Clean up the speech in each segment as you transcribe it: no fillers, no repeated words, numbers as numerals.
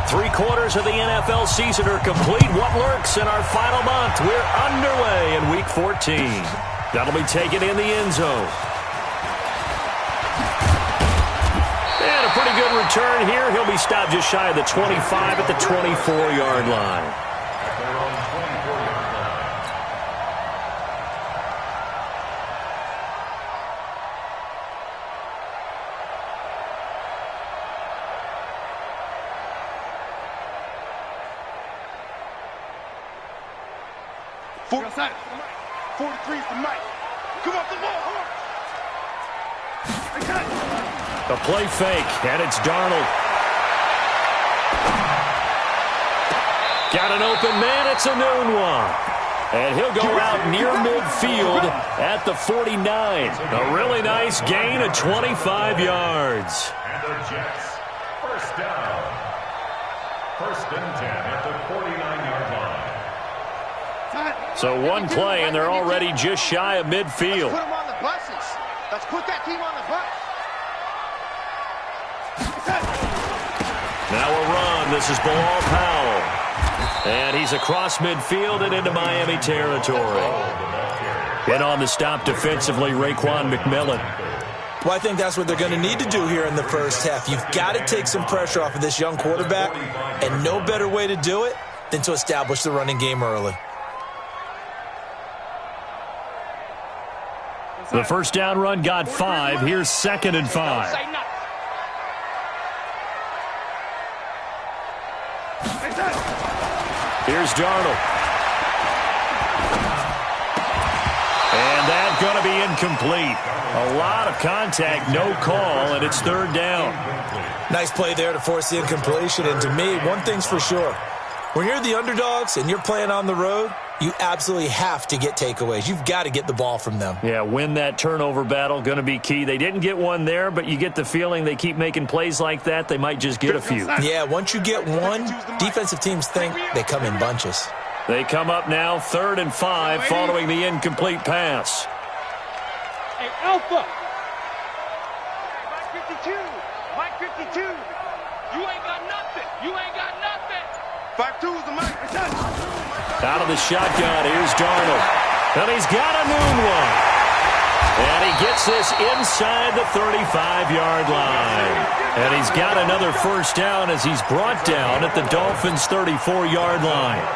3/4 of the NFL season are complete. What lurks in our final month? We're underway in Week 14. That'll be taken in the end zone. And a pretty good return here. He'll be stopped just shy of the 25 at the 24-yard line. Outside. 43 for Mike. Come off the ball. A play fake, and it's Darnold. Got an open man. It's a noon one. And he'll go out near midfield at the 49. A really nice gain of 25 yards. And the Jets, first down. First and 10 at the 49-yard line. So one play, and they're already just shy of midfield. Let's put them on the buses. Let's put that team on the bus. Now a run. This is Bilal Powell. And he's across midfield and into Miami territory. And on the stop defensively, Raekwon McMillan. Well, I think that's what they're going to need to do here in the first half. You've got to take some pressure off of this young quarterback, and no better way to do it than to establish the running game early. The first down run got 5. Here's 2nd and 5. Here's Darnold. And that's going to be incomplete. A lot of contact, no call, and it's 3rd down. Nice play there to force the incompletion. And to me, one thing's for sure. When you're the underdogs and you're playing on the road, you absolutely have to get takeaways. You've got to get the ball from them. Yeah, win that turnover battle, going to be key. They didn't get one there, but you get the feeling they keep making plays like that, they might just get a few. Yeah, once you get one, defensive teams think they come in bunches. They come up now, 3rd and 5, following the incomplete pass. Hey, Alpha. Mike 52. Mike 52. You ain't got nothing. You ain't got nothing. 5-2 is the Mike. Out of the shotgun, here's Darnold. And he's got a noon one. And he gets this inside the 35-yard line. And he's got another first down as he's brought down at the Dolphins' 34-yard line.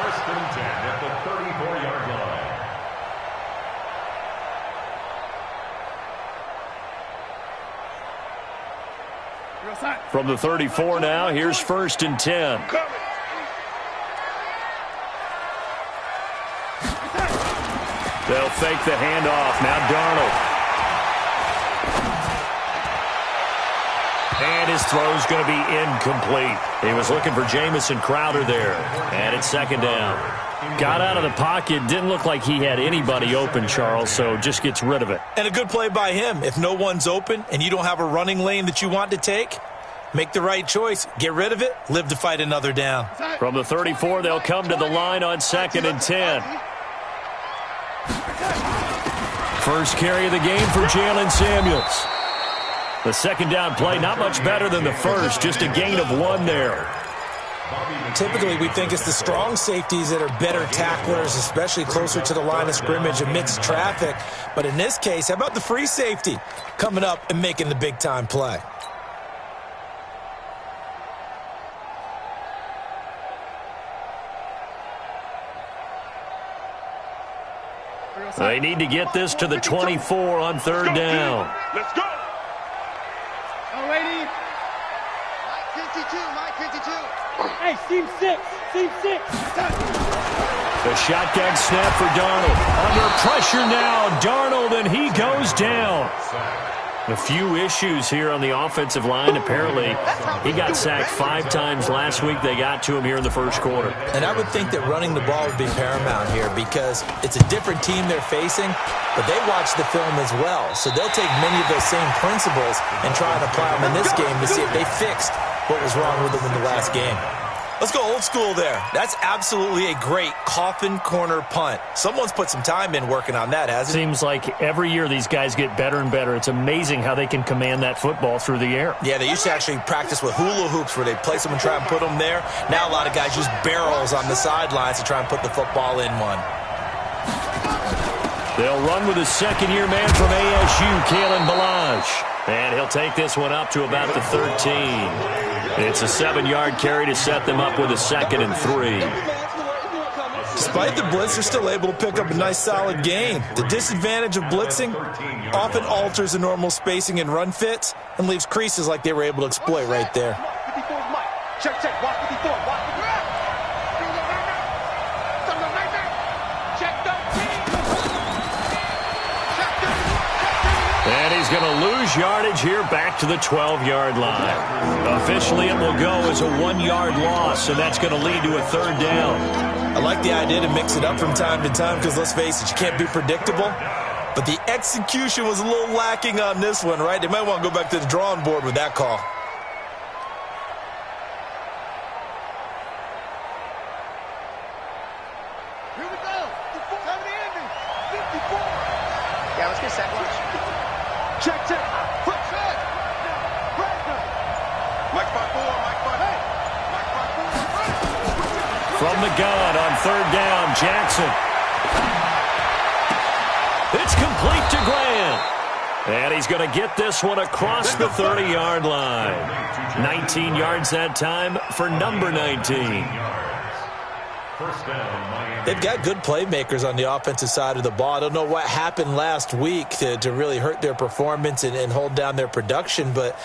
First and 10 at the 34-yard line. From the 34 now, here's 1st and 10. They'll fake the handoff. Now Darnold. And his throw's going to be incomplete. He was looking for Jamison Crowder there. And it's 2nd down. Got out of the pocket. Didn't look like he had anybody open, Charles, so just gets rid of it. And a good play by him. If no one's open and you don't have a running lane that you want to take, make the right choice. Get rid of it. Live to fight another down. From the 34, they'll come to the line on 2nd and 10. First carry of the game for Jalen Samuels. The 2nd down play, not much better than the first, just a gain of 1 there. Typically, we think it's the strong safeties that are better tacklers, especially closer to the line of scrimmage amidst traffic. But in this case, how about the free safety coming up and making the big-time play? They need to get this to the 24 on 3rd down. Let's go. Oh, lady. Mike 52, Mike 52. Hey, seam 6, seam 6. The shotgun snap for Darnold. Under pressure now, Darnold, and he goes down. A few issues here on the offensive line. Apparently, he got sacked 5 times last week. They got to him here in the first quarter. And I would think that running the ball would be paramount here because it's a different team they're facing, but they watch the film as well. So they'll take many of those same principles and try and apply them in this game to see if they fixed what was wrong with them in the last game. Let's go old school there. That's absolutely a great coffin corner punt. Someone's put some time in working on that, hasn't it? Seems like every year these guys get better and better. It's amazing how they can command that football through the air. Yeah, they used to actually practice with hula hoops where they place them and try and put them there. Now a lot of guys use barrels on the sidelines to try and put the football in one. They'll run with a second-year man from ASU, Kalen Balazs. And he'll take this one up to about the 13. It's a 7-yard carry to set them up with a 2nd and 3. Despite the blitz, they're still able to pick up a nice solid gain. The disadvantage of blitzing often alters the normal spacing and run fits and leaves creases like they were able to exploit right there. Check, check, walk 54, walk 54. And he's going to lose yardage here back to the 12-yard line. Officially, it will go as a 1-yard loss, and that's going to lead to a 3rd down. I like the idea to mix it up from time to time because, let's face it, you can't be predictable. But the execution was a little lacking on this one, right? They might want to go back to the drawing board with that call. Here we go. Time to end it. 54. Yeah, let's get set. Watch. Check, check. Foot check. Mike 5-4, Mike 5. Hey. Mike 5-4. From the gun on 3rd down, Jackson. It's complete to Grant. And he's going to get this one across the 30-yard line. 19 yards that time for number 19. They've got good playmakers on the offensive side of the ball. I don't know what happened last week to really hurt their performance and hold down their production, but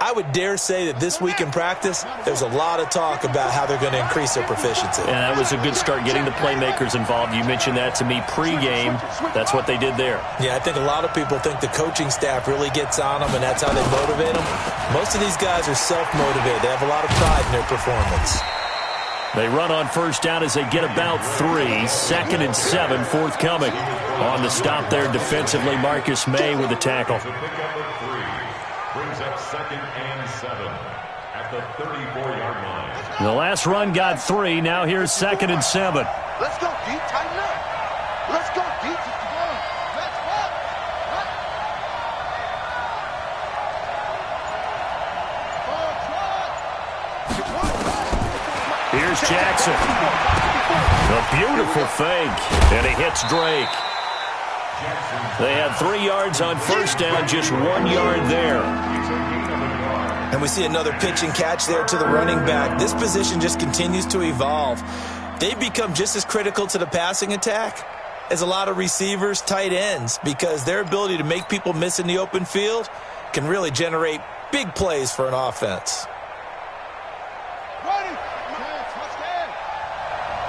I would dare say that this week in practice, there's a lot of talk about how they're going to increase their proficiency. And that was a good start, getting the playmakers involved. You mentioned that to me pregame. That's what they did there. Yeah, I think a lot of people think the coaching staff really gets on them, and that's how they motivate them. Most of these guys are self-motivated. They have a lot of pride in their performance. They run on 1st down as they get about 3. 2nd and 7 forthcoming. On the stop there defensively, Marcus May with the tackle. Brings up 2nd and 7 at the 34-yard line. The last run got 3. Now here's 2nd and 7. Let's go, D. Tighten up. Let's go, D. Let's go. Here's Jackson. A beautiful fake. And he hits Drake. They had 3 yards on 1st down, just 1 yard there. And we see another pitch and catch there to the running back. This position just continues to evolve. They become just as critical to the passing attack as a lot of receivers, tight ends, because their ability to make people miss in the open field can really generate big plays for an offense. Ready.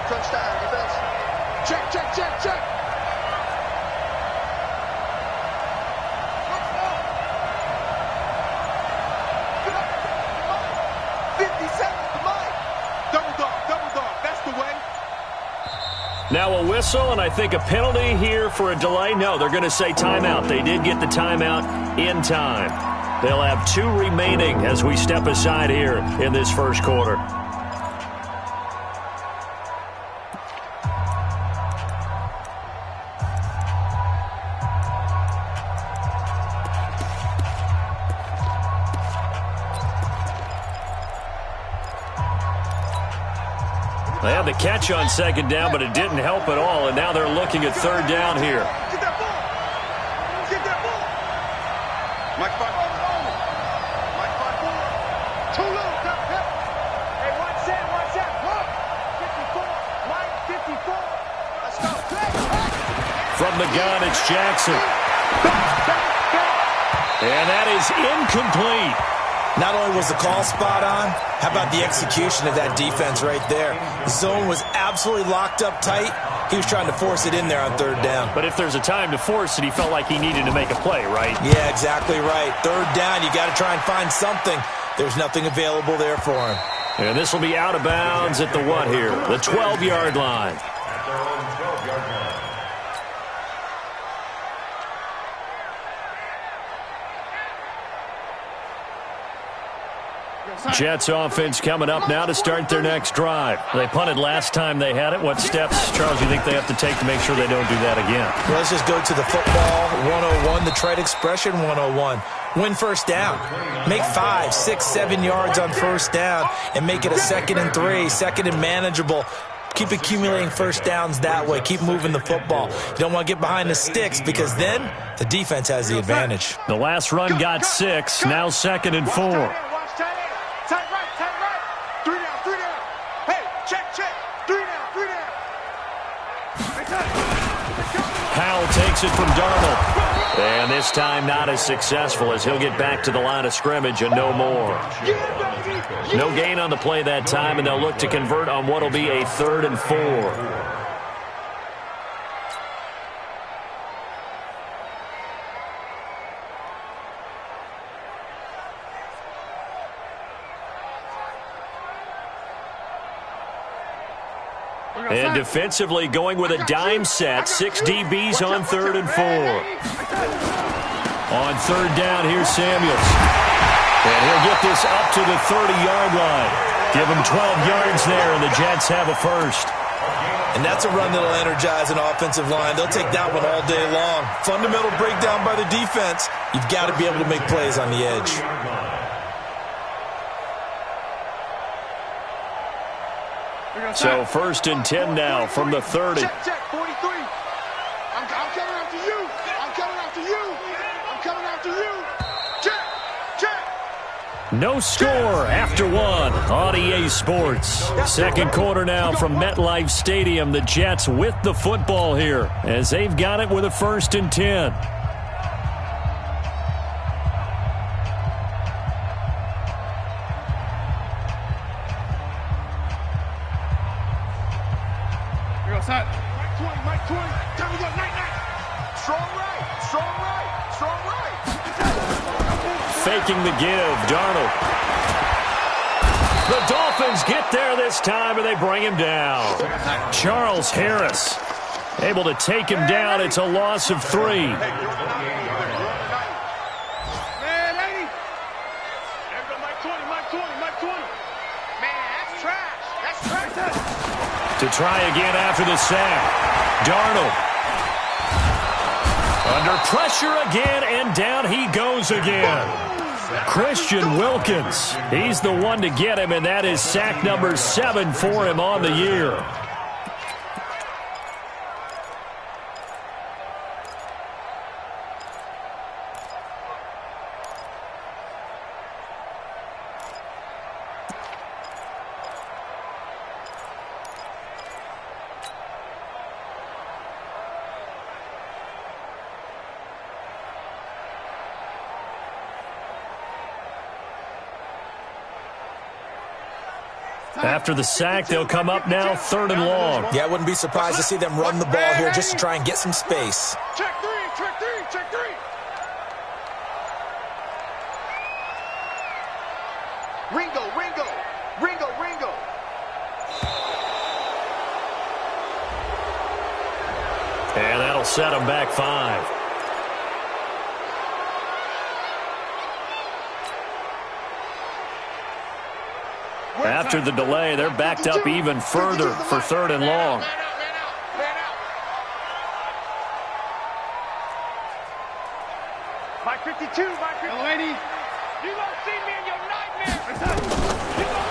Touchdown, defense. Check, check, check, check. Now a whistle, and I think a penalty here for a delay. No, they're going to say timeout. They did get the timeout in time. They'll have 2 remaining as we step aside here in this 1st quarter. They had the catch on 2nd down, but it didn't help at all, and now they're looking at 3rd down here. Get that ball. Get that ball. Mike 5-4. Mike 5-4. Too low. Hey, watch that. Watch that. 54. Mike 54. Let's go. From the gun, it's Jackson. And that is incomplete. Not only was the call spot on, how about the execution of that defense right there? The zone was absolutely locked up tight. He was trying to force it in there on 3rd down. But if there's a time to force it, he felt like he needed to make a play, right? Yeah, exactly right. 3rd down, you got to try and find something. There's nothing available there for him. And this will be out of bounds at the what here? The 12-yard line. At their own 12-yard line. Jets offense coming up now to start their next drive. They punted last time they had it. What steps, Charles, do you think they have to take to make sure they don't do that again? Well, let's just go to the football 101, the trade expression 101. Win first down. Make 5, 6, 7 yards on first down and make it a 2nd and 3, 2nd and manageable. Keep accumulating first downs that way. Keep moving the football. You don't want to get behind the sticks because then the defense has the advantage. The last run got 6, now 2nd and 4. Tight right. 3 down. Hey, check. 3 down. Powell takes it from Darnold. And this time not as successful as he'll get back to the line of scrimmage and no more. No gain on the play that time, and they'll look to convert on what will be a 3rd and 4. And defensively going with a dime set. 6 DBs on 3rd and 4. On 3rd down, here's Samuels. And he'll get this up to the 30-yard line. Give him 12 yards there, and the Jets have a first. And that's a run that'll energize an offensive line. They'll take that one all day long. Fundamental breakdown by the defense. You've got to be able to make plays on the edge. So 1st and 10 now from the 30. Check, 43. I'm coming after you. I'm coming after you. Check. No score after 1 on EA Sports. 2nd quarter now from MetLife Stadium. The Jets with the football here as they've got it with a 1st and 10. Mike 20. Time to go. Night. Strong right. Faking the give, Darnold. The Dolphins get there this time, and they bring him down. Charles Harris able to take him down. It's a loss of 3. Man, lady. There go Mike 20. Man, that's trash. To try again after the sack. Darnold. Under pressure again, and down he goes again. Christian Wilkins. He's the one to get him, and that is sack number 7 for him on the year. After the sack, they'll come up now 3rd and long. Yeah, I wouldn't be surprised to see them run the ball here just to try and get some space. Check 3. Ringo. And that'll set them back 5. After the delay, they're backed up even further for 3rd and long. Man out. Mike 52. Lady. You gonna see me in your nightmare.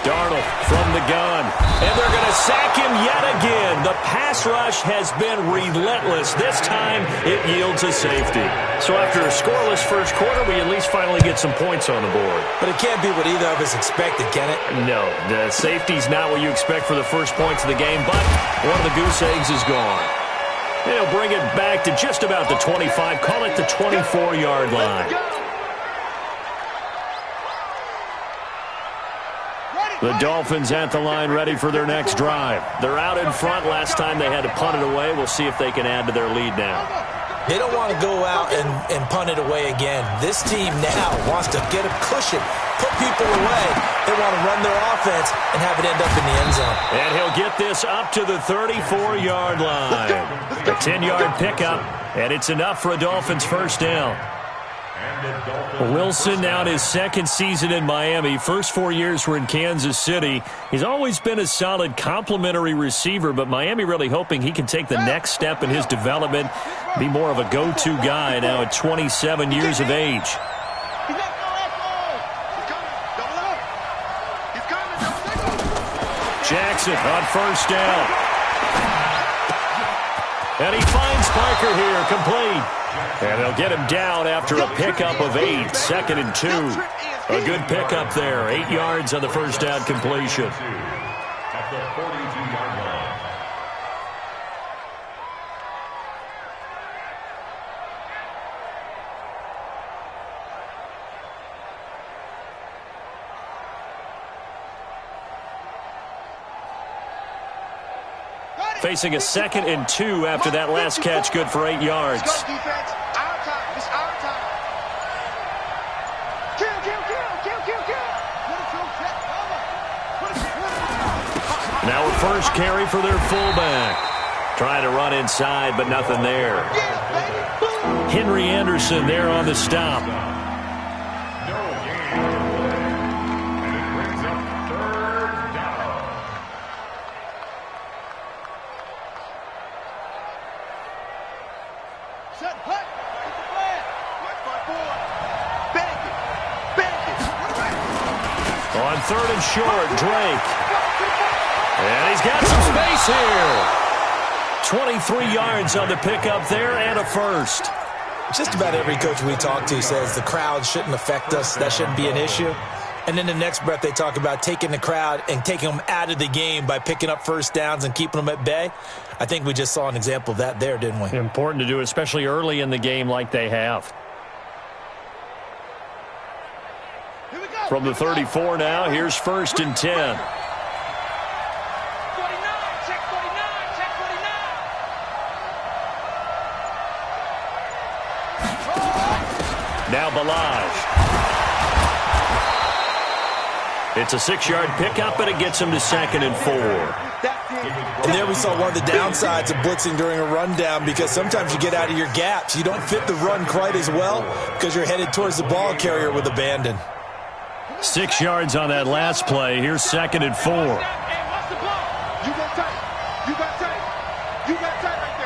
Darnold from the gun. And they're going to sack him yet again. The pass rush has been relentless. This time, it yields a safety. So after a scoreless first quarter, we at least finally get some points on the board. But it can't be what either of us expected, can it? No, the safety's not what you expect for the first points of the game, but one of the goose eggs is gone. They'll bring it back to just about the 25, call it the 24-yard line. The Dolphins at the line ready for their next drive. They're out in front. Last time they had to punt it away. We'll see if they can add to their lead now. They don't want to go out and punt it away again. This team now wants to get a cushion, put people away. They want to run their offense and have it end up in the end zone. And he'll get this up to the 34-yard line. A 10-yard pickup, and it's enough for a Dolphins first down. Wilson now in his second season in Miami. First 4 years were in Kansas City. He's always been a solid complementary receiver, but Miami really hoping he can take the next step in his development, be more of a go-to guy now at 27 years of age. Jackson on first down. And he finds Parker here, complete. And they'll get him down after a pickup of 8, 2nd and 2. A good pickup there, 8 yards on the first down completion. At the 42-yard line. Facing a 2nd and 2 after that last catch, good for 8 yards. Let's go, defense. Our time. It's our time. Kill. Now a first carry for their fullback. Trying to run inside, but nothing there. Henry Anderson there on the stop. On 3rd and short, Drake. And he's got some space here. 23 yards on the pickup there and a first. Just about every coach we talk to says the crowd shouldn't affect us. That shouldn't be an issue. And then the next breath they talk about taking the crowd and taking them out of the game by picking up first downs and keeping them at bay. I think we just saw an example of that there, didn't we? Important to do, especially early in the game like they have. From the 34 now, here's 1st and 10. Now Balaj. It's a 6-yard pickup, and it gets him to 2nd and 4. And there we saw one of the downsides of blitzing during a rundown, because sometimes you get out of your gaps. You don't fit the run quite as well because you're headed towards the ball carrier with abandon. 6 yards on that last play. Here's 2nd and 4. You got tight. You got tight. You got tight right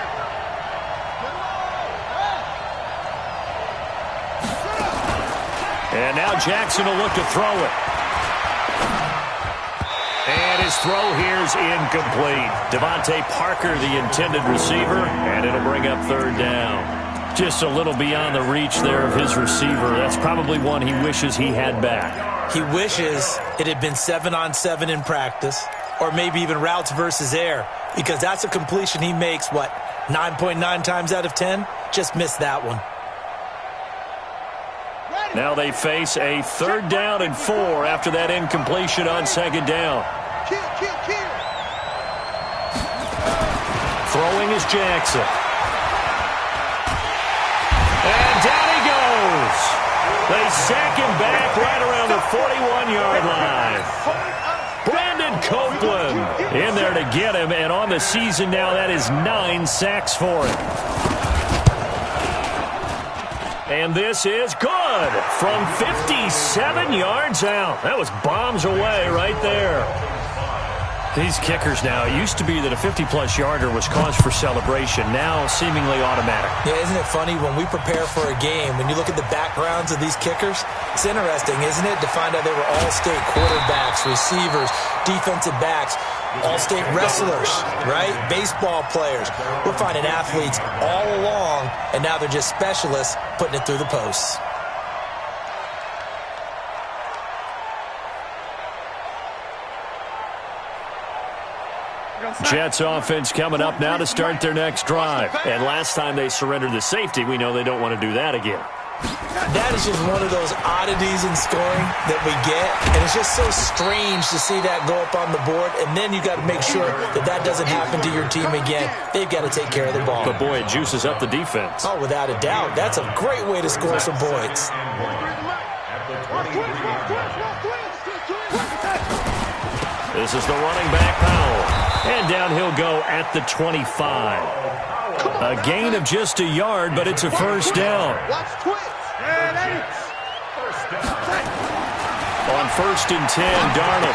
there. And now Jackson will look to throw it. And his throw here's incomplete. Devontae Parker, the intended receiver, and it'll bring up 3rd down. Just a little beyond the reach there of his receiver. That's probably one he wishes he had back. He wishes it had been 7-on-7 in practice, or maybe even routes versus air, because that's a completion he makes, 9.9 times out of 10? Just missed that one. Now they face a 3rd down and 4 after that incompletion on 2nd down. Kill. Throwing is Jackson. And down he goes. They sack him back right around the 41-yard line. Brandon Copeland in there to get him, and on the season now, that is 9 sacks for him. And this is good from 57 yards out. That was bombs away right there. These kickers now, it used to be that a 50-plus yarder was cause for celebration. Now seemingly automatic. Yeah, isn't it funny when we prepare for a game, when you look at the backgrounds of these kickers, it's interesting, isn't it, to find out they were all-state quarterbacks, receivers, defensive backs, all-state wrestlers, right? Baseball players. We're finding athletes all along, and now they're just specialists putting it through the posts. Jets offense coming up now to start their next drive. And last time they surrendered the safety, we know they don't want to do that again. That is just one of those oddities in scoring that we get, and it's just so strange to see that go up on the board, and then you got to make sure that that doesn't happen to your team again. They've got to take care of the ball. But boy, it juices up the defense. Oh, without a doubt. That's a great way to score some points. This is the running back, Powell. And down he'll go at the 25. A gain of just a yard, but it's a first down. Watch twitch. Yeah, that On 1st and 10, Darnold.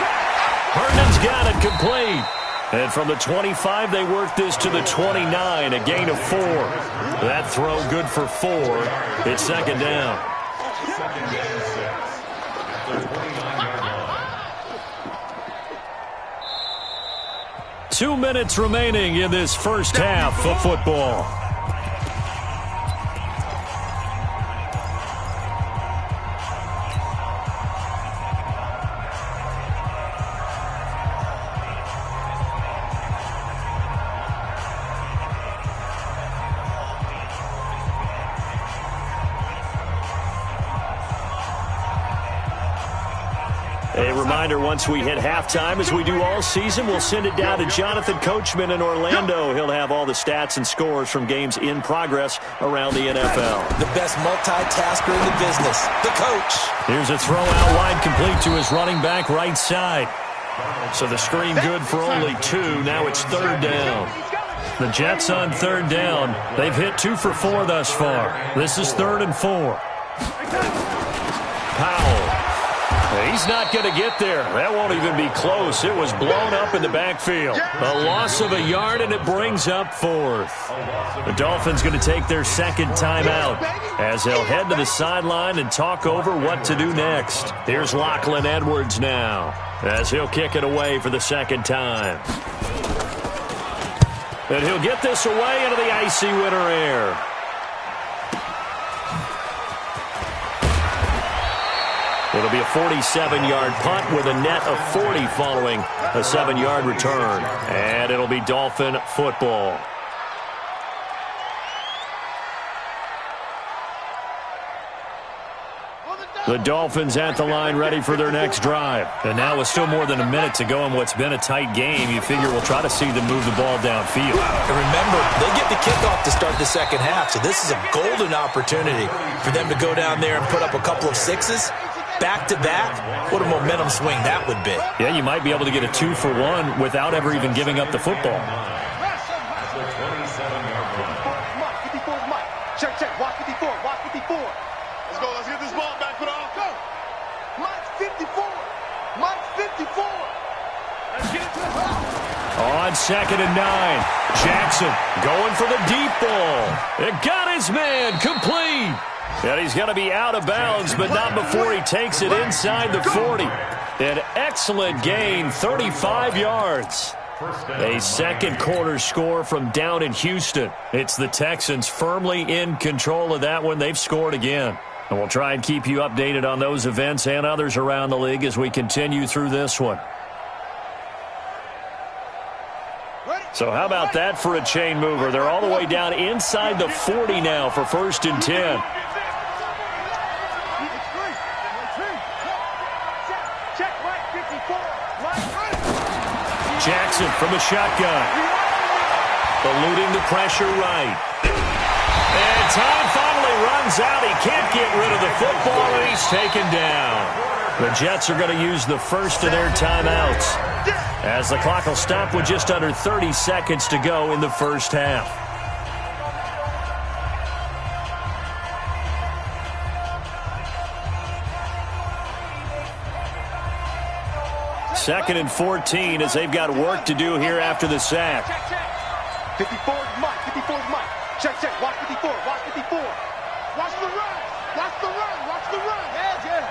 Herndon's got it complete. And from the 25, they work this to the 29, a gain of 4. That throw good for 4. It's second down. Second and 6 at the 29-yard line. 2 minutes remaining in this first half of football. A reminder, once we hit halftime, as we do all season, we'll send it down to Jonathan Coachman in Orlando. He'll have all the stats and scores from games in progress around the NFL. The best multitasker in the business, the coach. Here's a throw out wide, complete to his running back right side. So the screen good for only 2. Now it's third down. The Jets on third down. They've hit 2 for 4 thus far. This is 3rd and 4. Powell. He's not going to get there. That won't even be close. It was blown up in the backfield. A loss of a yard, and it brings up 4th. The Dolphins going to take their second timeout as they'll head to the sideline and talk over what to do next. Here's Lachlan Edwards now as he'll kick it away for the second time. And he'll get this away into the icy winter air. It'll be a 47-yard punt with a net of 40 following a 7-yard return. And it'll be Dolphin football. The Dolphins at the line ready for their next drive. And now with still more than a minute to go in what's been a tight game, you figure we'll try to see them move the ball downfield. And remember, they get the kickoff to start the second half, so this is a golden opportunity for them to go down there and put up a couple of 6s. Back-to-back, what a momentum swing that would be. Yeah, you might be able to get a 2 for 1 without ever even giving up the football. At the 27-yard line. 54 Mike. Check, watch 54, watch 54. Let's go, let's get this ball back, put on. Go. Mike's 54. Mike's 54. Let's get it to the house. On 2nd and 9, Jackson going for the deep ball. It got his man complete. And he's going to be out of bounds, but not before he takes it inside the 40. An excellent gain, 35 yards. A second quarter score from down in Houston. It's the Texans firmly in control of that one. They've scored again. And we'll try and keep you updated on those events and others around the league as we continue through this one. So how about that for a chain mover? They're all the way down inside the 40 now for 1st and 10. Jackson from the shotgun. Eluding the pressure right. And time finally runs out. He can't get rid of the football, and he's taken down. The Jets are going to use the first of their timeouts as the clock will stop with just under 30 seconds to go in the first half. Second and 14 as they've got work to do here after the sack. 54 Mike, 54 Mike. Check, watch 54, watch 54. Watch the run, watch the run, watch the run. Yeah.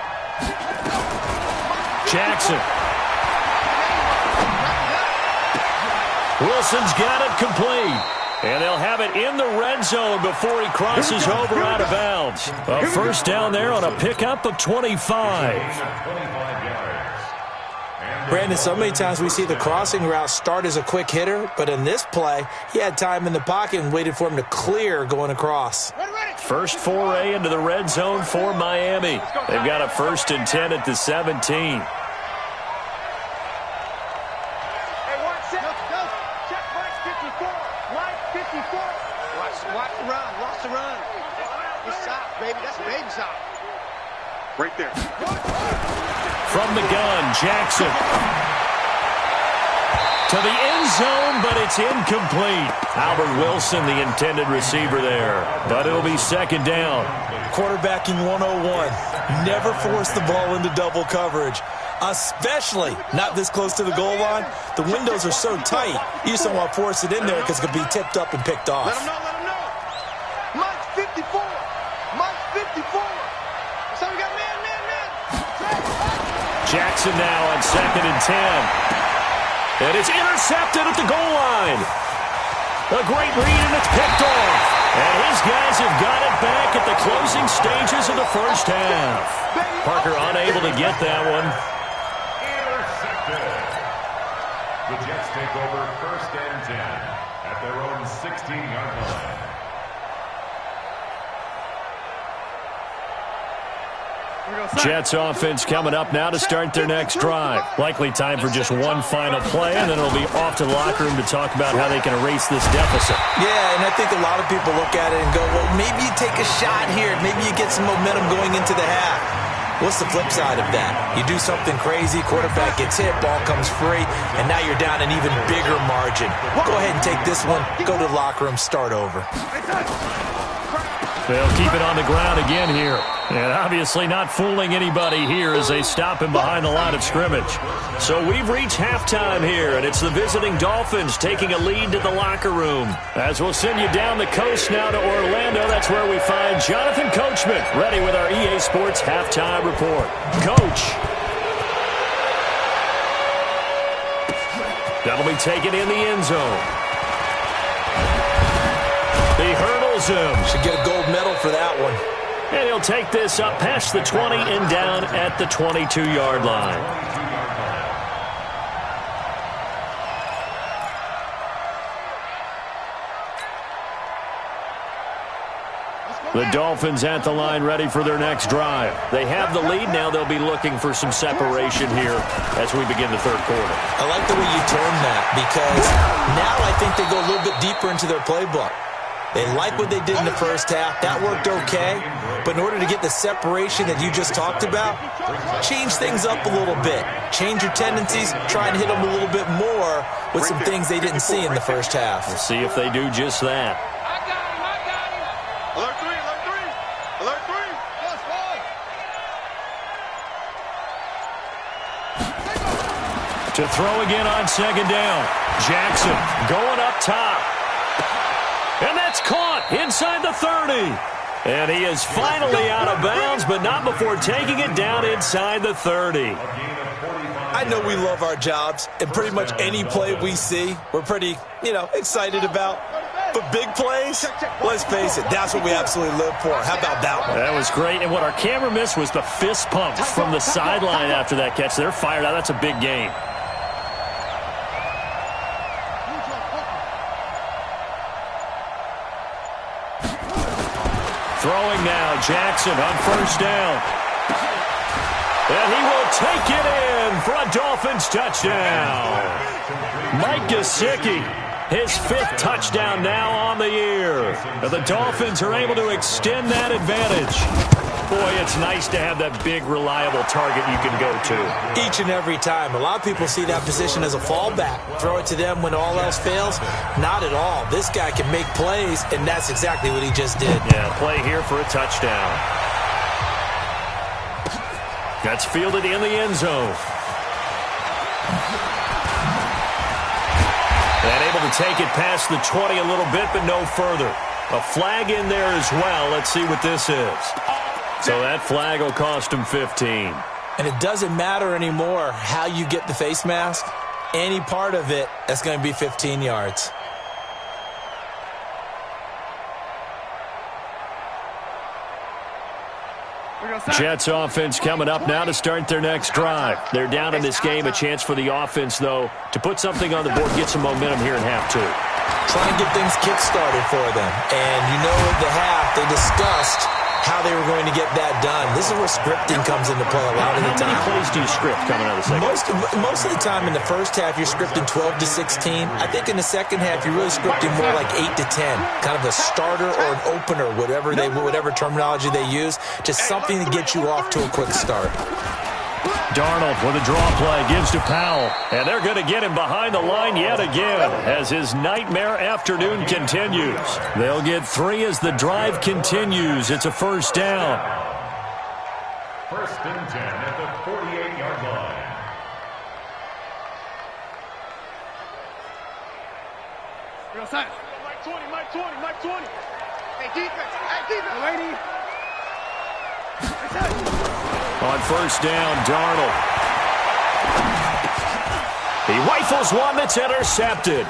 Jackson. Wilson's got it complete. And they'll have it in the red zone before he crosses over out of bounds. A first down there on a pickup of 25. Brandon, so many times we see the crossing route start as a quick hitter, but in this play, he had time in the pocket and waited for him to clear going across. First foray into the red zone for Miami. They've got a 1st and 10 at the 17. Hey, watch it. Check Mike 54. Mike 54. Watch the run. Watch the run. Good shot, baby. That's a baby shot. Right there. From the gun, Jackson. to the end zone, but it's incomplete. Albert Wilson, the intended receiver there. But it'll be second down. Quarterbacking 101. Never force the ball into double coverage, especially not this close to the goal line. The windows are so tight, you just don't want to force it in there because it could be tipped up and picked off. Let him know. Mike's 54. Mike's 54. So we got man. Jackson now on 2nd and 10. And it's intercepted at the goal line. A great read, and it's picked off. And his guys have got it back at the closing stages of the first half. Parker unable to get that one. Intercepted. The Jets take over 1st and 10 at their own 16-yard line. Jets offense coming up now to start their next drive. Likely time for just one final play, and then it'll be off to the locker room to talk about how they can erase this deficit. Yeah, and I think a lot of people look at it and go, well, maybe you take a shot here. Maybe you get some momentum going into the half. What's the flip side of that? You do something crazy, quarterback gets hit, ball comes free, and now you're down an even bigger margin. Go ahead and take this one, go to the locker room, start over. They'll keep it on the ground again here. And obviously not fooling anybody here as they stop him behind the line of scrimmage. So we've reached halftime here, and it's the visiting Dolphins taking a lead to the locker room. As we'll send you down the coast now to Orlando, that's where we find Jonathan Coachman, ready with our EA Sports halftime report. Coach. That'll be taken in the end zone. He hurdles him. Should get a gold medal for that one. And he'll take this up past the 20 and down at the 22-yard line. The Dolphins at the line ready for their next drive. They have the lead. Now they'll be looking for some separation here as we begin the third quarter. I like the way you term that because now I think they go a little bit deeper into their playbook. They like what they did in the first half. That worked okay. But in order to get the separation that you just talked about, change things up a little bit. Change your tendencies. Try and hit them a little bit more with some things they didn't see in the first half. We'll see if they do just that. I got him. Alert 3. Alert 3. Plus 5. To throw again on second down. Jackson going up top. And that's caught inside the 30. And he is finally out of bounds, but not before taking it down inside the 30. I know we love our jobs, and pretty much any play we see, we're pretty, excited about. But big plays, let's face it, that's what we absolutely live for. How about that one? That was great. And what our camera missed was the fist pump from the sideline after that catch. They're fired out. That's a big game. Throwing now, Jackson on first down. And he will take it in for a Dolphins touchdown. Mike Gesicki, his 5th touchdown now on the year. And the Dolphins are able to extend that advantage. Boy, it's nice to have that big, reliable target you can go to. Each and every time. A lot of people see that position as a fallback. Throw it to them when all else fails. Not at all. This guy can make plays, and that's exactly what he just did. Yeah, play here for a touchdown. That's fielded in the end zone. And able to take it past the 20 a little bit, but no further. A flag in there as well. Let's see what this is. So that flag will cost him 15. And it doesn't matter anymore how you get the face mask. Any part of it, that's going to be 15 yards. Jets offense coming up now to start their next drive. They're down in this game. A chance for the offense, though, to put something on the board, get some momentum here in half 2. Trying to get things kick-started for them. And at the half, they discussed how they were going to get that done. This is where scripting comes into play a lot of the time. How many plays do you script coming out of the second? Most of the time in the first half, you're scripting 12 to 16. I think in the second half, you're really scripting more like 8 to 10. Kind of a starter or an opener, whatever terminology they use. Just something to get you off to a quick start. Darnold with a draw play, gives to Powell. And they're going to get him behind the line yet again as his nightmare afternoon continues. They'll get 3 as the drive continues. It's a first down. First and 10 at the 48-yard line. Mike 20, Mike 20, Mike 20. Hey, defense. Hey, defense. Lady. On first down, Darnold. He rifles one that's intercepted.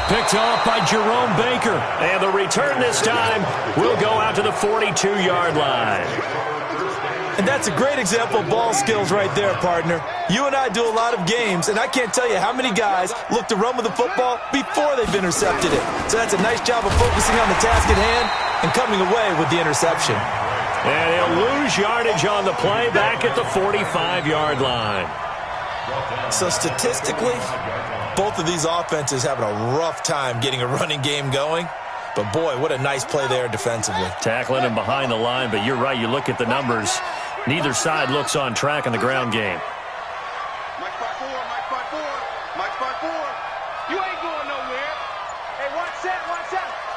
Picked off by Jerome Baker. And the return this time will go out to the 42-yard line. And that's a great example of ball skills right there, partner. You and I do a lot of games, and I can't tell you how many guys look to run with the football before they've intercepted it. So that's a nice job of focusing on the task at hand and coming away with the interception. And he'll lose yardage on the play back at the 45-yard line. So statistically, both of these offenses having a rough time getting a running game going. But, boy, what a nice play there defensively. Tackling him behind the line, but you're right. You look at the numbers. Neither side looks on track in the ground game. Mike 5-4, Mike 5-4, Mike 5-4. You ain't going nowhere. Hey, watch that.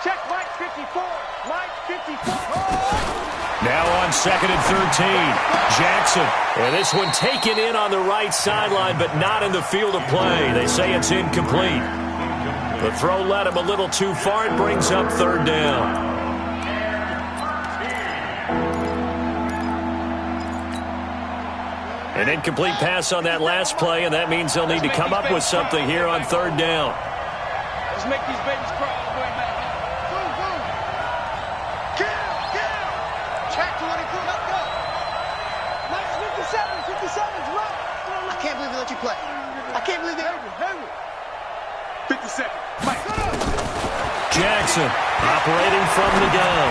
Check Mike 54. Mike 54. Now on 2nd and 13, Jackson. And this one taken in on the right sideline, but not in the field of play. They say it's incomplete. The throw led him a little too far. It brings up 3rd down. An incomplete pass on that last play, and that means they'll need to come up with something here on 3rd down. Let's make these babies crawl all the way back. Boom, boom. Kill. Check 22, let's go. Mike 57's run. I can't believe they let you play. I can't believe they let you. 57. Mike. Jackson operating from the gun.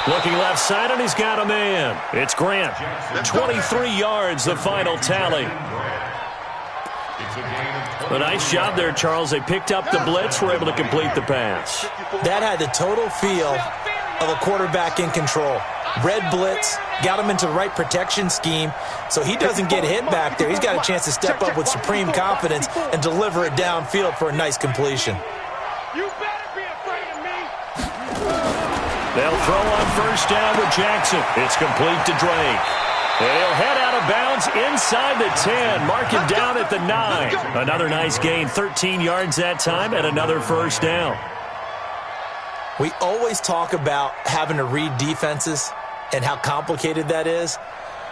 Looking left side, and he's got a man. It's Grant. 23 yards, the final tally. A nice job there, Charles. They picked up the blitz, were able to complete the pass. That had the total feel of a quarterback in control. Red blitz, got him into the right protection scheme, so he doesn't get hit back there. He's got a chance to step up with supreme confidence and deliver it downfield for a nice completion. You better be afraid of me. They'll throw on first down with Jackson. It's complete to Drake. And he'll head out of bounds inside the 10. Mark him down at the 9. Another nice gain, 13 yards that time, and another first down. We always talk about having to read defenses and how complicated that is.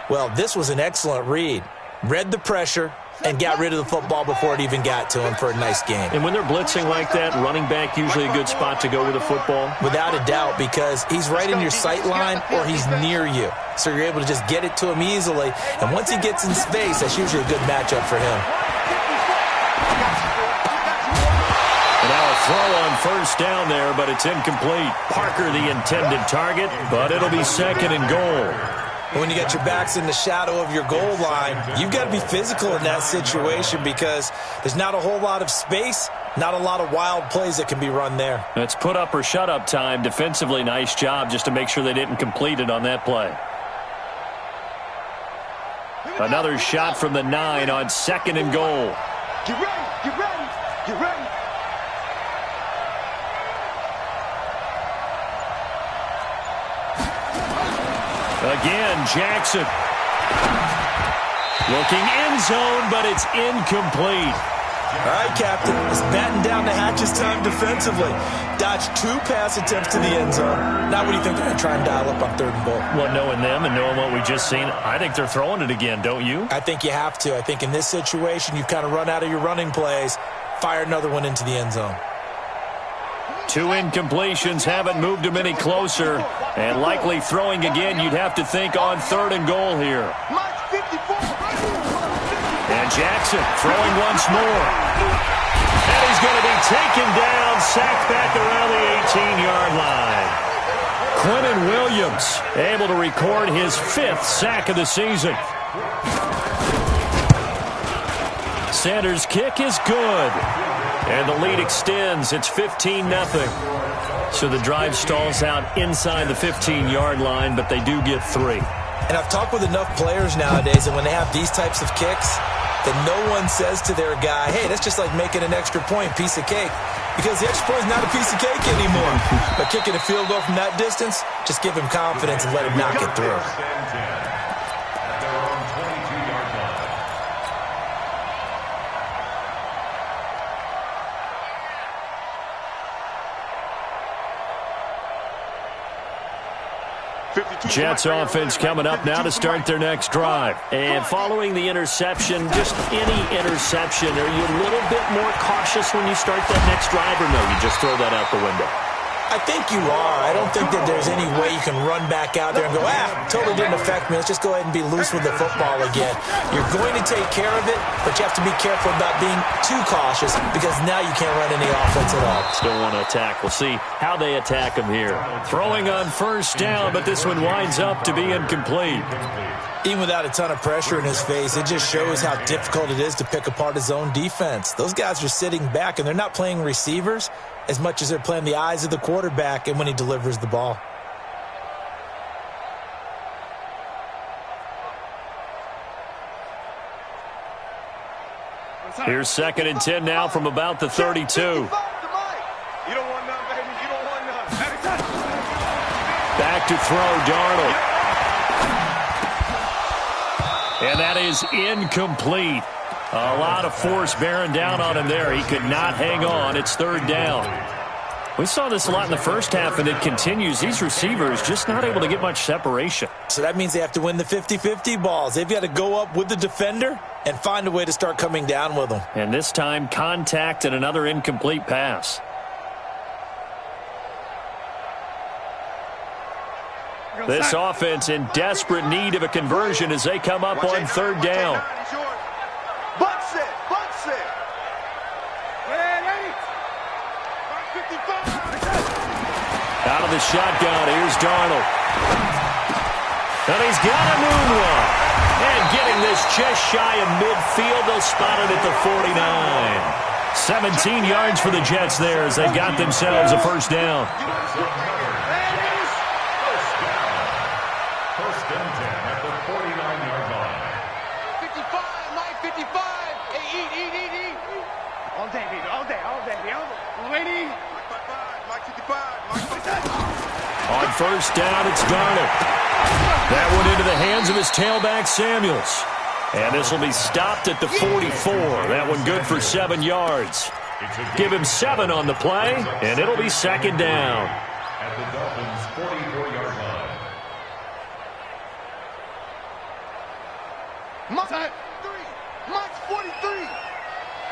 Well, this was an excellent read. Read the pressure and got rid of the football before it even got to him for a nice game. And when they're blitzing like that, running back usually a good spot to go with the football? Without a doubt, because he's right in your sight line or he's near you. So you're able to just get it to him easily. And once he gets in space, that's usually a good matchup for him. And now a throw on first down there, but it's incomplete. Parker the intended target, but it'll be 2nd and goal. When you got your backs in the shadow of your goal line, you've got to be physical in that situation because there's not a whole lot of space, not a lot of wild plays that can be run there. It's put up or shut up time. Defensively, nice job just to make sure they didn't complete it on that play. Another shot from the 9 on 2nd and goal. Get ready, get ready, get ready. Again, Jackson. Looking end zone, but it's incomplete. All right, Captain. It's batten down the hatches time defensively. Dodged 2 pass attempts to the end zone. Now what do you think they're going to try and dial up on 3rd and goal? Well, knowing them and knowing what we just seen, I think they're throwing it again, don't you? I think you have to. I think in this situation, you've kind of run out of your running plays. Fire another one into the end zone. 2 incompletions haven't moved him any closer. And likely throwing again, you'd have to think on 3rd and goal here. And Jackson throwing once more. And he's going to be taken down, sacked back around the 18-yard line. Quinnen Williams able to record his 5th sack of the season. Sanders' kick is good. And the lead extends. It's 15-0. So the drive stalls out inside the 15-yard line, but they do get 3. And I've talked with enough players nowadays, and when they have these types of kicks, that no one says to their guy, hey, that's just like making an extra point, piece of cake. Because the extra point is not a piece of cake anymore. But kicking a field goal from that distance, just give him confidence and let him knock it through. Jets offense coming up now to start their next drive. And following the interception, just any interception, are you a little bit more cautious when you start that next drive, or no, you just throw that out the window? I think you are. I don't think that there's any way you can run back out there and go, totally didn't affect me. Let's just go ahead and be loose with the football again. You're going to take care of it, but you have to be careful about being too cautious because now you can't run any offense at all. Still want to attack. We'll see how they attack him here. Throwing on first down, but this one winds up to be incomplete. Even without a ton of pressure in his face, it just shows how difficult it is to pick apart his own defense. Those guys are sitting back, and they're not playing receivers as much as they're playing the eyes of the quarterback and when he delivers the ball. Here's 2nd and 10 now from about the 32. You don't want none, baby. You don't want none. Back to throw, Darnold. And that is incomplete. A lot of force bearing down on him there. He could not hang on. It's 3rd down. We saw this a lot in the first half, and it continues. These receivers just not able to get much separation. So that means they have to win the 50-50 balls. They've got to go up with the defender and find a way to start coming down with them. And this time, contact and another incomplete pass. This offense in desperate need of a conversion as they come up on 3rd down. Out of the shotgun, here's Darnold. And he's got a moonwalk. And getting this just shy of midfield, they'll spot it at the 49. 17 yards for the Jets there as they got themselves a first down. First and 10 at the 49-yard line. 55, Mike, 55. Hey, eat. All day, baby, all day. Ready? Mike 55, Mike 55. On first down, it's Darnold. That one into the hands of his tailback, Samuels. And this will be stopped at the 44. That one good for 7 yards. Give him 7 on the play, and it'll be 2nd down. At the Dolphins' 44-yard line. Mike's 43.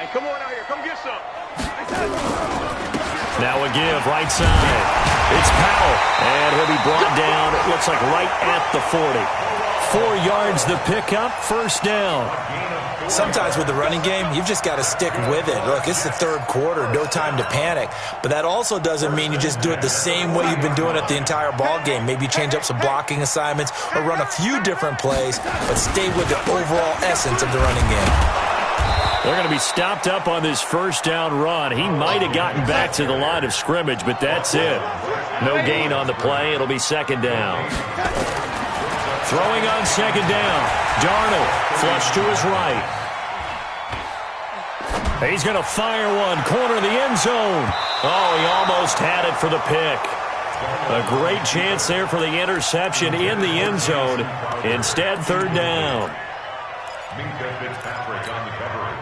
Hey, come on out here. Come get some. Now a give, right side. It's Powell, and he'll be brought down, it looks like right at the 40. 4 yards the pickup, first down. Sometimes with the running game, you've just got to stick with it. Look, it's the 3rd quarter, no time to panic. But that also doesn't mean you just do it the same way you've been doing it the entire ball game. Maybe change up some blocking assignments or run a few different plays, but stay with the overall essence of the running game. They're going to be stopped up on this first down run. He might have gotten back to the line of scrimmage, but that's it. No gain on the play. It'll be 2nd down. Throwing on 2nd down. Darnold, flush to his right. He's going to fire one. Corner of the end zone. Oh, he almost had it for the pick. A great chance there for the interception in the end zone. Instead, 3rd down. Minka Fitzpatrick on the coverage.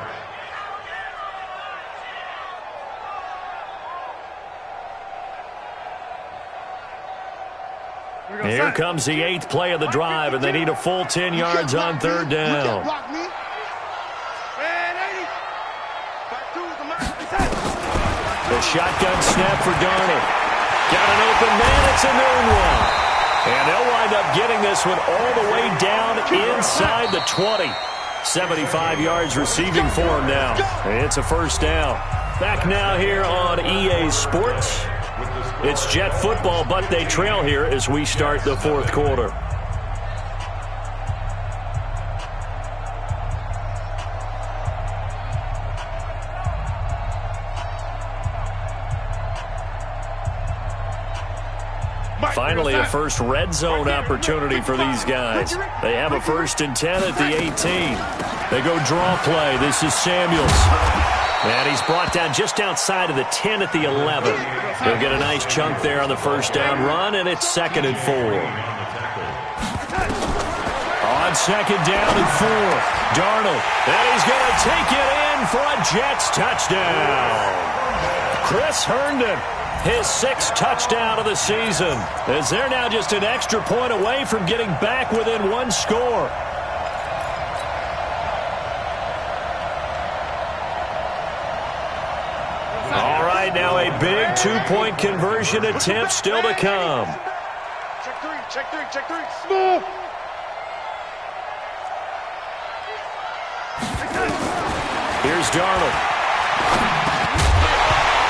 Here comes the 8th play of the drive, and they need a full 10 yards on 3rd down. The shotgun snap for Darnold. Got an open man, it's a noon one. And they'll wind up getting this one all the way down inside the 20. 75 yards receiving for him now. It's a first down. Back now here on EA Sports. It's Jet football, but they trail here as we start the 4th quarter. Finally, a first red zone opportunity for these guys. They have a 1st and 10 at the 18. They go draw play. This is Samuels. And he's brought down just outside of the 10 at the 11. He'll get a nice chunk there on the first down run, and it's 2nd and 4. On 2nd down and 4, Darnold. And he's going to take it in for a Jets touchdown. Chris Herndon, his 6th touchdown of the season, as they're now just an extra point away from getting back within 1 score. All right, now a big 2-point conversion attempt still to come. Check three. Smooth. Here's Darnold.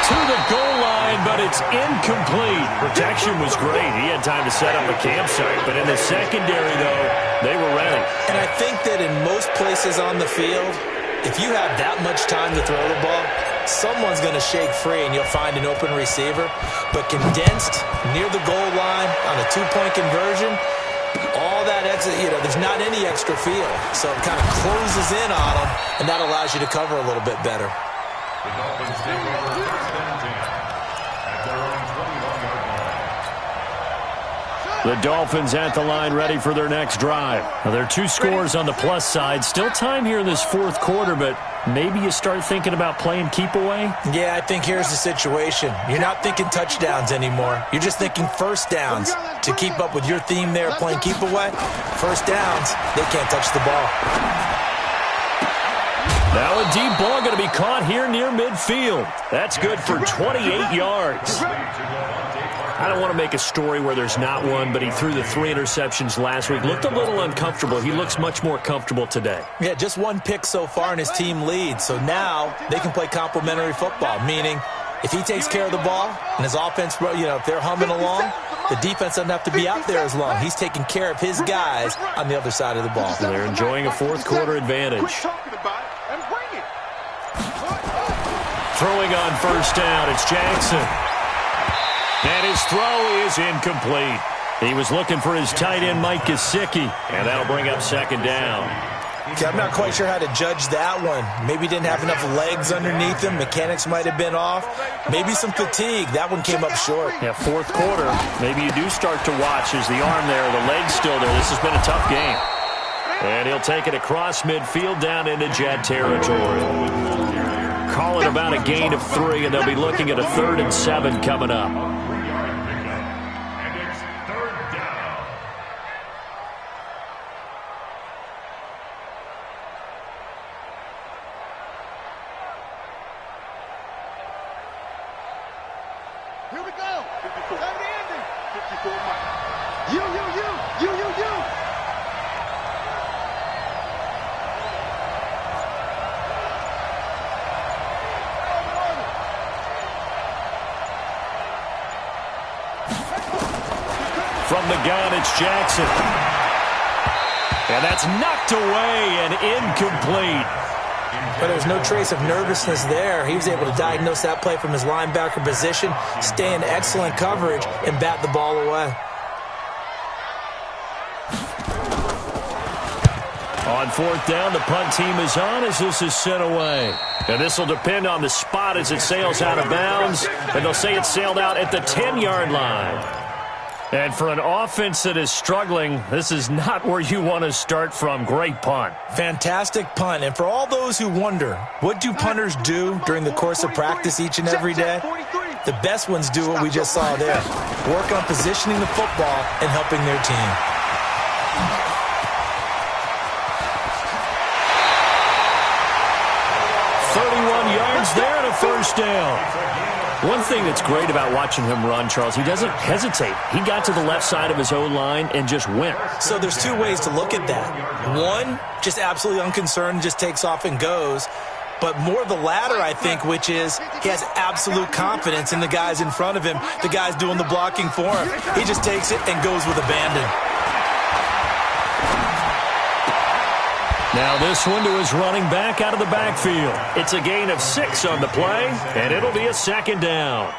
To the goal line, but it's incomplete. Protection was great. He had time to set up a campsite, but in the secondary, though, they were ready. And I think that in most places on the field, if you have that much time to throw the ball, someone's going to shake free and you'll find an open receiver. But condensed near the goal line on a 2-point conversion, all that extra, there's not any extra field. So it kind of closes in on them, and that allows you to cover a little bit better. The Dolphins take over 1st and 10 at their own 21-yard line. The Dolphins at the line, ready for their next drive. Now, there are 2 scores on the plus side. Still time here in this 4th quarter, but maybe you start thinking about playing keep away? Yeah, I think here's the situation. You're not thinking touchdowns anymore. You're just thinking first downs. To keep up with your theme there, playing keep away, first downs, they can't touch the ball. Now a deep ball going to be caught here near midfield. That's good for 28 yards. I don't want to make a story where there's not one, but he threw the 3 interceptions last week. Looked a little uncomfortable. He looks much more comfortable today. Yeah, just 1 pick so far, and his team leads. So now they can play complementary football, meaning if he takes care of the ball and his offense, if they're humming along, the defense doesn't have to be out there as long. He's taking care of his guys on the other side of the ball. So they're enjoying a 4th quarter advantage. Throwing on first down, it's Jackson. And his throw is incomplete. He was looking for his tight end, Mike Gesicki, and that'll bring up 2nd down. Okay, I'm not quite sure how to judge that one. Maybe didn't have enough legs underneath him. Mechanics might have been off. Maybe some fatigue. That one came up short. Yeah, 4th quarter. Maybe you do start to watch as the arm there, the leg's still there. This has been a tough game. And he'll take it across midfield down into Jet territory. Call it about a gain of 3, and they'll be looking at a 3rd and 7 coming up. Here we go. 54. Andy. 54 Mike. You. From the gun, it's Jackson. And that's knocked away and incomplete. But there was no trace of nervousness there. He was able to diagnose that play from his linebacker position, stay in excellent coverage, and bat the ball away. On 4th down, the punt team is on as this is sent away. And this will depend on the spot as it sails out of bounds. And they'll say it sailed out at the 10-yard line. And for an offense that is struggling, this is not where you want to start from. Great punt. Fantastic punt. And for all those who wonder, what do punters do during the course of practice each and every day? The best ones do what we just saw there. Work on positioning the football and helping their team. There and a first down. One thing that's great about watching him run, Charles, he doesn't hesitate. He got to the left side of his own line and just went. So there's 2 ways to look at that. One, just absolutely unconcerned, just takes off and goes. But more the latter, I think, which is he has absolute confidence in the guys in front of him, the guys doing the blocking for him. He just takes it and goes with abandon. Now this one to his running back out of the backfield. It's a gain of 6 on the play, and it'll be a 2nd down.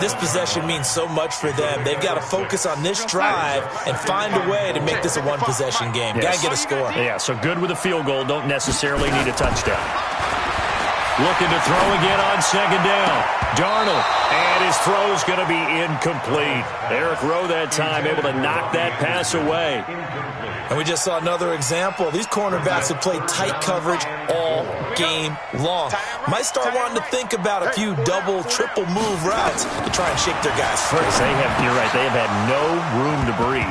this possession means so much for them. They've got to focus on this drive and find a way to make this a one-possession game. Yes. Got to get a score. Yeah, so good with a field goal. Don't necessarily need a touchdown. Looking to throw again on second down. Darnold, and his throw's going to be incomplete. Eric Rowe that time able to knock that pass away. And we just saw another example. These cornerbacks have played tight coverage all game long. Might start wanting to think about a few double, triple move routes to try and shake their guys free. You're right, they have had no room to breathe.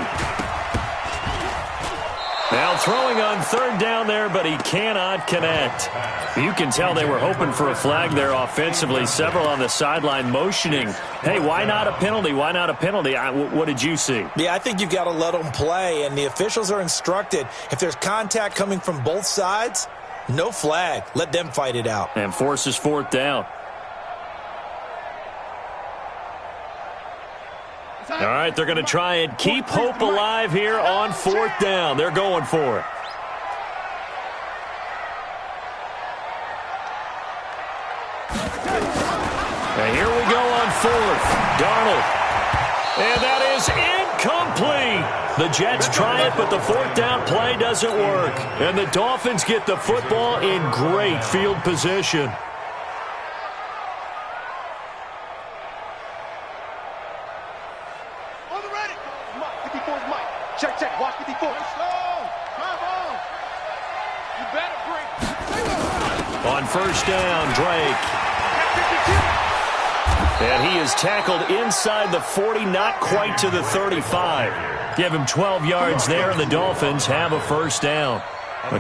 Now throwing on third down there, but he cannot connect. You can tell they were hoping for a flag there offensively. Several on the sideline motioning, hey, why not a penalty? Why not a penalty? What did you see? Yeah, I think you've got to let them play, and the officials are instructed. If there's contact coming from both sides, no flag. Let them fight it out. And forces fourth down. All right, they're going to try and keep hope alive here on fourth down. They're going for it. And here we go on fourth. Darnold. And that is incomplete. The Jets try it, but the fourth down play doesn't work. And the Dolphins get the football in great field position. Check, check. Watch 54. You better bring. On first down, Drake. And he is tackled inside the 40, not quite to the 35. Give him 12 yards there, and the Dolphins have a first down.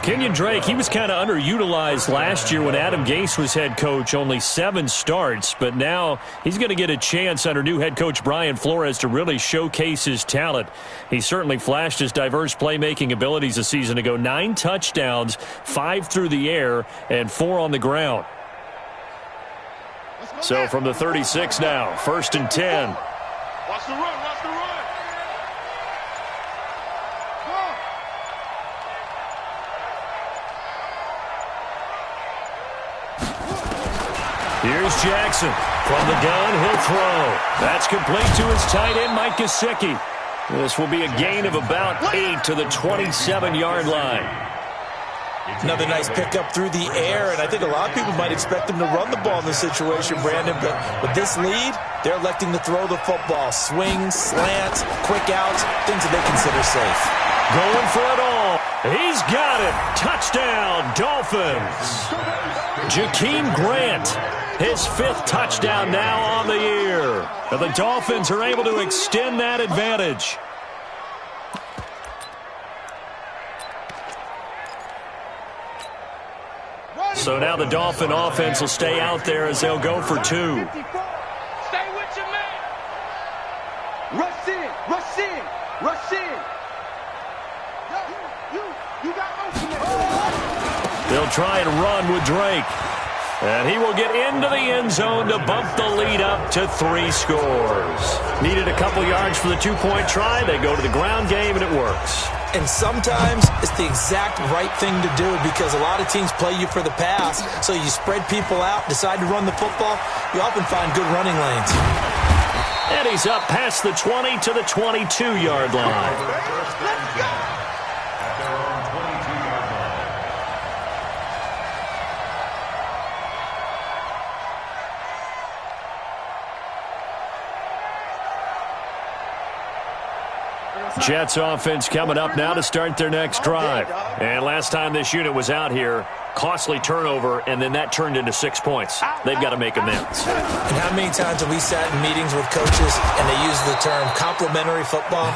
Kenyon Drake, he was kind of underutilized last year when Adam Gase was head coach, only 7 starts, but now he's going to get a chance under new head coach Brian Flores to really showcase his talent. He certainly flashed his diverse playmaking abilities a season ago. 9 touchdowns, 5 through the air, and 4 on the ground. So from the 36 now, first and 10. Watch the run, watch the run. Here's Jackson. From the gun, he'll throw. That's complete to his tight end, Mike Gesicki. This will be a gain of about 8 to the 27-yard line. Another nice pickup through the air, and I think a lot of people might expect them to run the ball in this situation, Brandon, but with this lead, they're electing to throw the football. Swings, slants, quick outs, things that they consider safe. Going for it all. He's got it. Touchdown, Dolphins. Jakeem Grant, his 5th touchdown now on the year. And the Dolphins are able to extend that advantage. So now the Dolphin offense will stay out there as they'll go for 2. Stay with your man. Rush in, rush in, rush in. You got motion. They'll try and run with Drake. And he will get into the end zone to bump the lead up to 3 scores. Needed a couple yards for the 2-point try. They go to the ground game, and it works. And sometimes it's the exact right thing to do because a lot of teams play you for the pass. So you spread people out, decide to run the football. You often find good running lanes. And he's up past the 20 to the 22-yard line. Let's go. Jets offense coming up now to start their next drive. And last time this unit was out here, costly turnover, and then that turned into 6 points. They've got to make amends. And how many times have we sat in meetings with coaches and they use the term complementary football?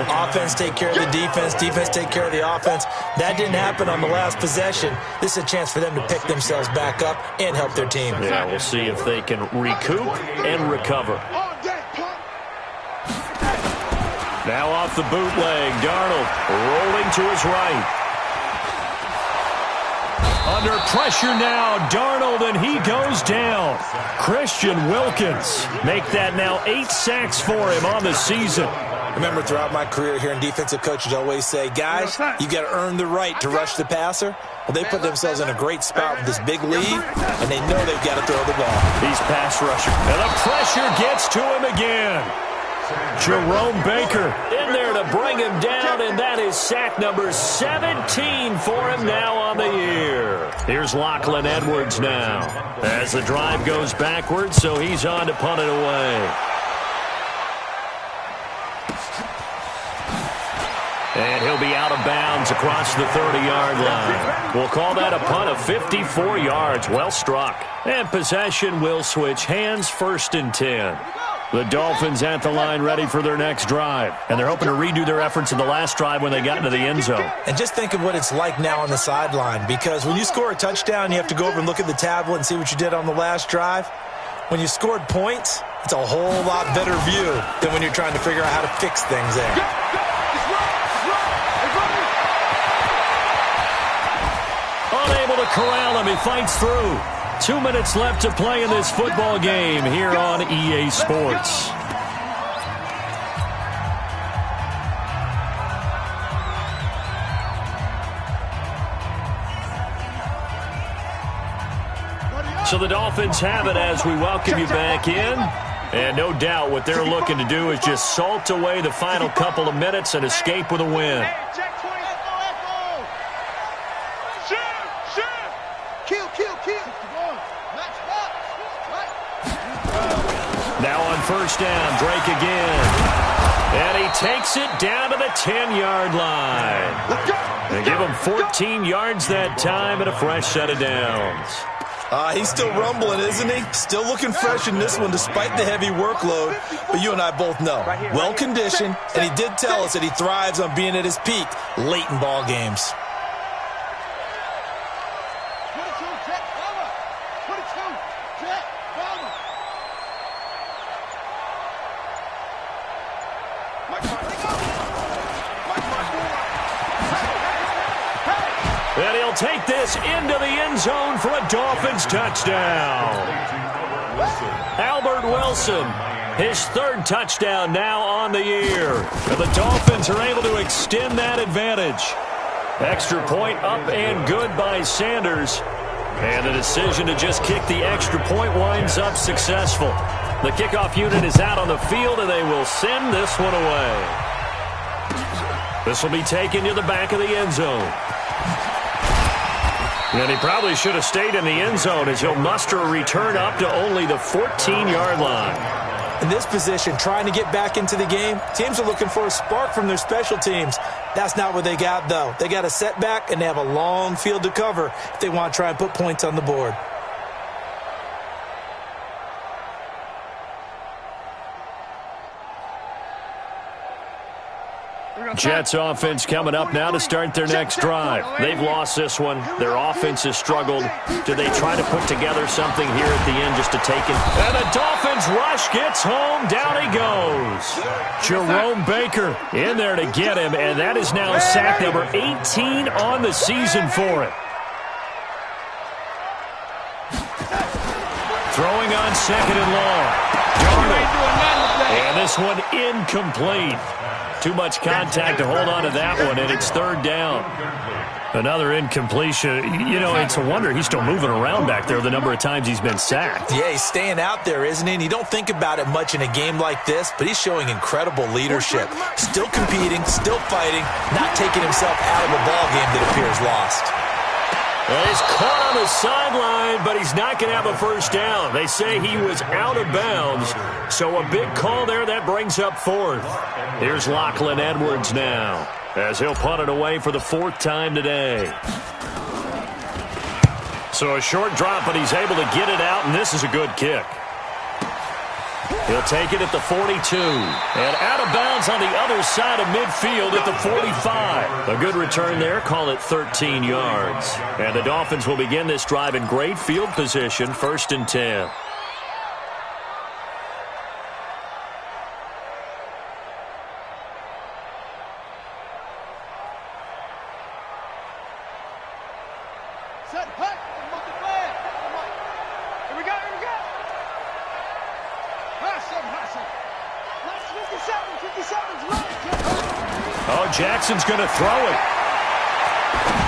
Offense take care of the defense, defense take care of the offense. That didn't happen on the last possession. This is a chance for them to pick themselves back up and help their team. Yeah, we'll see if they can recoup and recover. Now off the bootleg, Darnold rolling to his right. Under pressure now, Darnold, and he goes down. Christian Wilkins make that now 8 sacks for him on the season. Remember, throughout my career here in defensive coaches always say, guys, you got to earn the right to rush the passer. Well, they put themselves in a great spot with this big lead, and they know they've got to throw the ball. He's pass rusher. And the pressure gets to him again. Jerome Baker in there to bring him down, and that is sack number 17 for him now on the year. Here's Lachlan Edwards now as the drive goes backwards, so he's on to punt it away. And he'll be out of bounds across the 30-yard line. We'll call that a punt of 54 yards. Well struck. And possession will switch hands, 1st and 10. The Dolphins at the line ready for their next drive. And they're hoping to redo their efforts in the last drive when they got into the end zone. And just think of what it's like now on the sideline, because when you score a touchdown, you have to go over and look at the tablet and see what you did on the last drive. When you scored points, it's a whole lot better view than when you're trying to figure out how to fix things there. Unable to corral him. He fights through. 2 minutes left to play in this football game here on EA Sports. So the Dolphins have it as we welcome you back in. And no doubt what they're looking to do is just salt away the final couple of minutes and escape with a win. Now on 1st down, Drake again. And he takes it down to the 10-yard line. They give him 14 yards that time and a fresh set of downs. He's still rumbling, isn't he? Still looking fresh in this one despite the heavy workload. But you and I both know, well-conditioned, and he did tell us that he thrives on being at his peak late in ball games. And he'll take this into the end zone for a Dolphins touchdown. Albert Wilson, his 3rd touchdown now on the year. And the Dolphins are able to extend that advantage. Extra point up and good by Sanders. And the decision to just kick the extra point winds up successful. The kickoff unit is out on the field, and they will send this one away. This will be taken to the back of the end zone. And he probably should have stayed in the end zone as he'll muster a return up to only the 14-yard line. In this position, trying to get back into the game, teams are looking for a spark from their special teams. That's not what they got, though. They got a setback, and they have a long field to cover if they want to try and put points on the board. Jets offense coming up now to start their next drive. They've lost this one. Their offense has struggled. Do they try to put together something here at the end just to take it? And the Dolphins rush gets home. Down he goes. Jerome Baker in there to get him, and that is now sack number 18 on the season for him. Throwing on 2nd and long. Darnold. And this one incomplete. Too much contact to hold on to that one, and it's 3rd down. Another incompletion. You know, it's a wonder he's still moving around back there the number of times he's been sacked. Yeah, he's staying out there, isn't he? And you don't think about it much in a game like this, but he's showing incredible leadership. Still competing, still fighting, not taking himself out of a ball game that appears lost. Well, he's caught on the sideline, but he's not going to have a 1st down. They say he was out of bounds, so a big call there that brings up 4th. Here's Lachlan Edwards now, as he'll punt it away for the 4th time today. So a short drop, but he's able to get it out, and this is a good kick. He'll take it at the 42. And out of bounds on the other side of midfield at the 45. A good return there. Call it 13 yards. And the Dolphins will begin this drive in great field position. 1st and 10. Set, hut, multiplayer. Here we go, here we go. Hustle, hustle. Let's go. Oh, Jackson's going to throw it.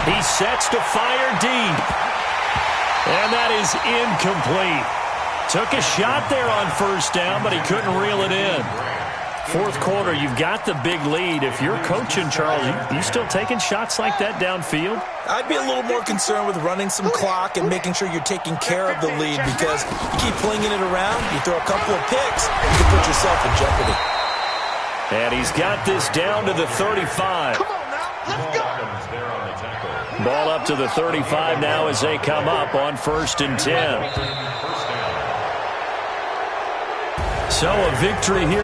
He sets to fire deep. And that is incomplete. Took a shot there on first down, but he couldn't reel it in. Fourth quarter, you've got the big lead. If you're coaching, Charles, you still taking shots like that downfield? I'd be a little more concerned with running some clock and making sure you're taking care of the lead, because you keep flinging it around, you throw a couple of picks, you can put yourself in jeopardy. And he's got this down to the 35. Come on now, let's go. Ball up to the 35 now as they come up on 1st and 10. So a victory here.